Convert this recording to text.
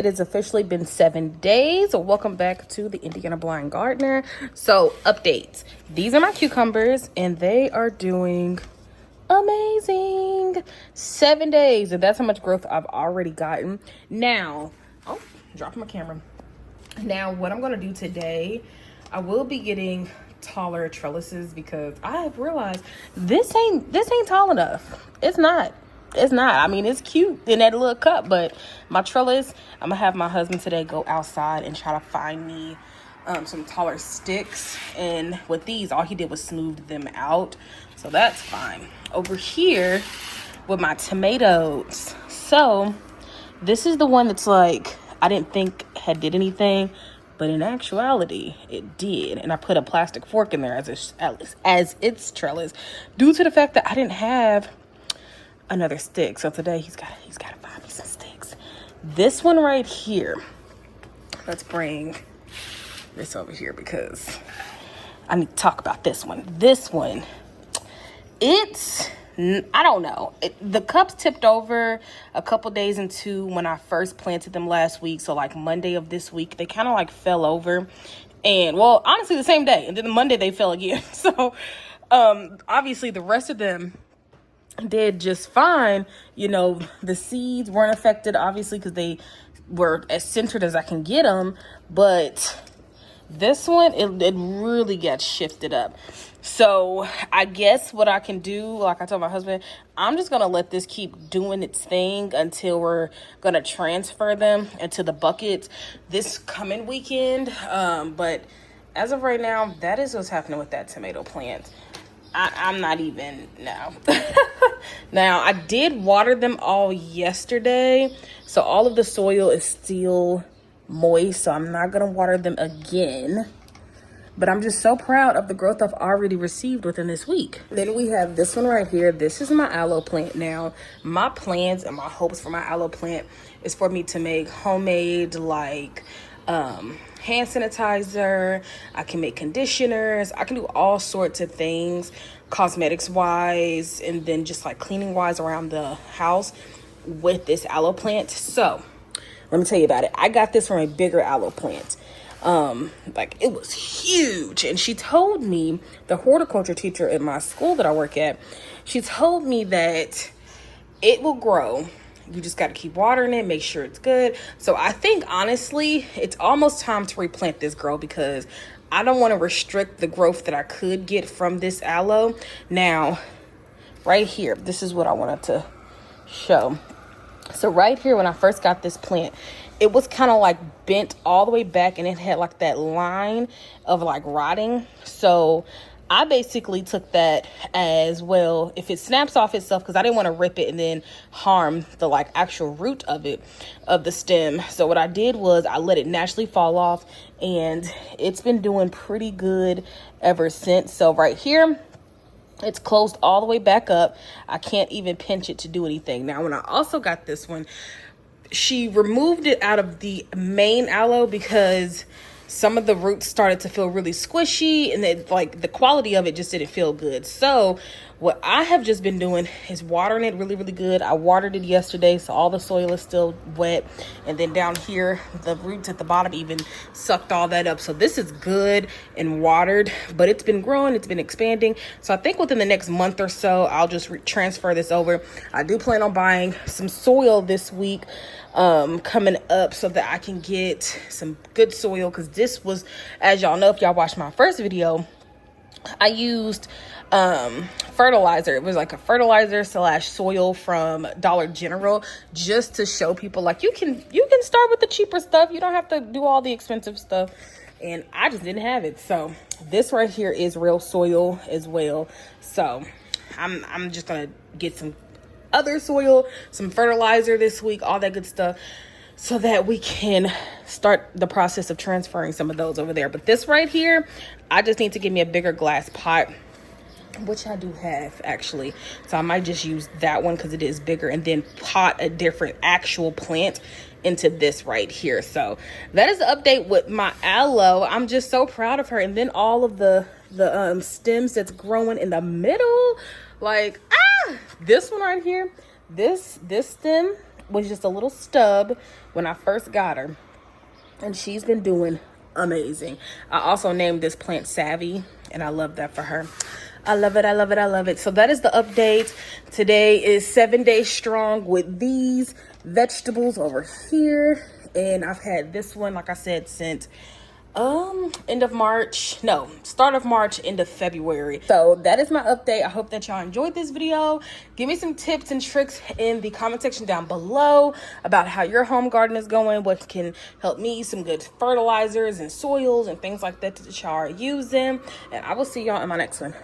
It has officially been 7 days. Welcome back to the Indiana Blind Gardener. So, updates. These are my cucumbers, and they are doing amazing. 7 days, and that's how much growth I've already gotten. Now, dropping my camera. Now, what I'm going to do today, I will be getting taller trellises because I have realized this ain't tall enough. It's not. I mean, it's cute in that little cup, but my trellis, I'm gonna have my husband today go outside and try to find me some taller sticks. And with these, all he did was smooth them out, so that's fine. Over here with my tomatoes, so this is the one that's like I didn't think did anything, but in actuality it did. And I put a plastic fork in there as its trellis due to the fact that I didn't have another stick. So today he's got to find me some sticks. This one right here, let's bring this over here because I need to talk about this one. This one, I don't know. The cups tipped over a couple days into when I first planted them last week. So like Monday of this week, they kind of like fell over. And well, honestly, the same day. And then the Monday they fell again. So obviously the rest of them did just fine. You know, the seeds weren't affected, obviously, because they were as centered as I can get them. But this one, it really got shifted up. So I guess what I can do, like I told my husband, I'm just going to let this keep doing its thing until we're going to transfer them into the buckets this coming weekend. But as of right now, that is what's happening with that tomato plant. I'm not even, no. Now, I did water them all yesterday, so all of the soil is still moist, so I'm not going to water them again. But I'm just so proud of the growth I've already received within this week. Then we have this one right here. This is my aloe plant. Now, my plans and my hopes for my aloe plant is for me to make homemade, like, hand sanitizer. I can make conditioners. I can do all sorts of things cosmetics wise and then just like cleaning wise around the house with this aloe plant. So let me tell you about it. I got this from a bigger aloe plant. Like it was huge. And she told me, the horticulture teacher at my school that I work at, she told me that it will grow. You just got to keep watering it, make sure it's good. So I think, honestly, it's almost time to replant this girl because I don't want to restrict the growth that I could get from this aloe. Now, right here, this is what I wanted to show. So right here, when I first got this plant, it was kind of like bent all the way back and it had like that line of like rotting. So I basically took that as, well, if it snaps off itself, because I didn't want to rip it and then harm the like actual root of it, of the stem. So what I did was I let it naturally fall off, and it's been doing pretty good ever since. So right here, it's closed all the way back up. I can't even pinch it to do anything. Now, when I also got this one, she removed it out of the main aloe because some of the roots started to feel really squishy, and then like the quality of it just didn't feel good. So what I have just been doing is watering it really, really good. I watered it yesterday, so all the soil is still wet. And then down here, the roots at the bottom even sucked all that up. So this is good and watered, but it's been growing, it's been expanding. So I think within the next month or so, I'll just transfer this over. I do plan on buying some soil this week coming up so that I can get some good soil, because this was, as y'all know, if y'all watched my first video, I used fertilizer. It was like a fertilizer / soil from Dollar General, just to show people like you can start with the cheaper stuff. You don't have to do all the expensive stuff. And I just didn't have it. So this right here is real soil as well. So I'm just gonna get some other soil, some fertilizer this week, all that good stuff, so that we can start the process of transferring some of those over there. But this right here, I just need to get me a bigger glass pot, which I do have actually. So I might just use that one because it is bigger, and then pot a different actual plant into this right here. So that is the update with my aloe. I'm just so proud of her. And then all of the stems that's growing in the middle, like this one right here, this stem was just a little stub when I first got her, and she's been doing amazing. I also named this plant Savvy, and I love that for her. I love it. I love it. I love it. So that is the update. Today is 7 days strong with these vegetables over here. And I've had this one, like I said, since end of March. No, start of March, end of February. So that is my update. I hope that y'all enjoyed this video. Give me some tips and tricks in the comment section down below about how your home garden is going, what can help me, some good fertilizers and soils and things like that y'all are using. And I will see y'all in my next one.